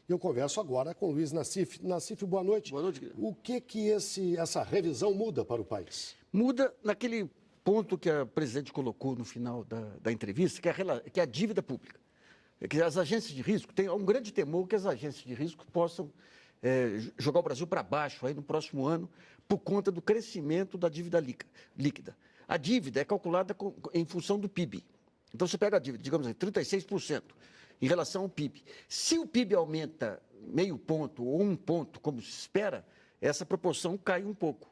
E eu converso agora com Luiz Nassif. Nassif, boa noite. Boa noite. O que essa revisão muda para o país? Muda naquele ponto que a presidente colocou no final da entrevista, que é a dívida pública. Que as agências de risco, tem um grande temor que as agências de risco possam jogar o Brasil para baixo aí no próximo ano por conta do crescimento da dívida líquida. A dívida é calculada em função do PIB. Então, você pega a dívida, digamos assim, 36% em relação ao PIB. Se o PIB aumenta meio ponto ou 1 ponto, como se espera, essa proporção cai um pouco.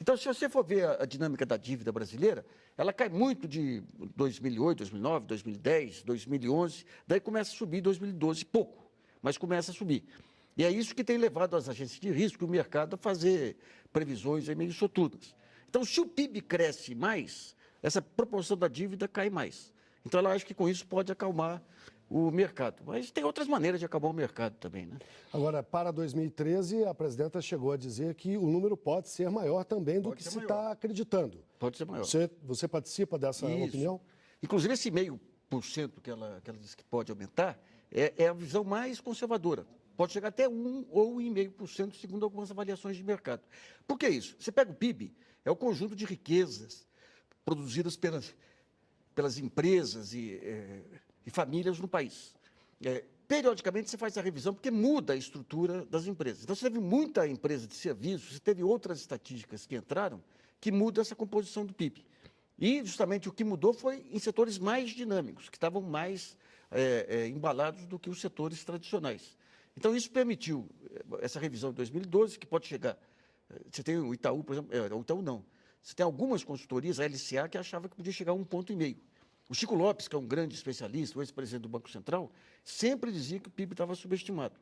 Então, se você for ver a dinâmica da dívida brasileira, ela cai muito de 2008, 2009, 2010, 2011, daí começa a subir em 2012, pouco, mas começa a subir. E é isso que tem levado as agências de risco e o mercado a fazer previsões aí meio soturnas. Então, se o PIB cresce mais, essa proporção da dívida cai mais. Então, ela acha que com isso pode acalmar o mercado. Mas tem outras maneiras de acalmar o mercado também, né? Agora, para 2013, a presidenta chegou a dizer que o número pode ser maior também do que se está acreditando. Pode ser maior. Você participa dessa opinião? Inclusive, esse 0,5% que ela disse que pode aumentar é a visão mais conservadora. Pode chegar até 1 ou 1,5%, segundo algumas avaliações de mercado. Por que isso? Você pega o PIB, é o conjunto de riquezas produzidas pelas empresas e famílias no país. Periodicamente, você faz a revisão, porque muda a estrutura das empresas. Então, você teve muita empresa de serviços, você teve outras estatísticas que entraram, que mudam essa composição do PIB. E, justamente, o que mudou foi em setores mais dinâmicos, que estavam mais embalados do que os setores tradicionais. Então, isso permitiu essa revisão de 2012, que pode chegar... Você tem o Itaú, por exemplo... o Itaú não. Você tem algumas consultorias, a LCA, que achava que podia chegar a 1,5 ponto. O Chico Lopes, que é um grande especialista, o ex-presidente do Banco Central, sempre dizia que o PIB estava subestimado.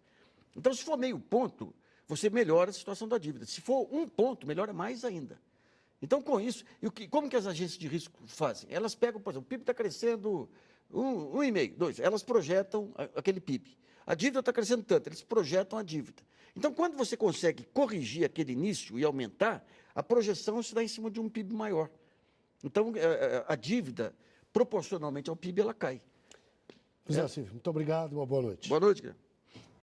Então, se for 0,5 ponto, você melhora a situação da dívida. Se for 1 ponto, melhora mais ainda. Então, com isso, como que as agências de risco fazem? Elas pegam, por exemplo, o PIB está crescendo 1,5, 2, elas projetam aquele PIB. A dívida está crescendo tanto, eles projetam a dívida. Então, quando você consegue corrigir aquele início e aumentar, a projeção se dá em cima de um PIB maior. Então, a dívida, proporcionalmente ao PIB, ela cai. José Silvio, muito obrigado, uma boa noite. Boa noite, Guilherme.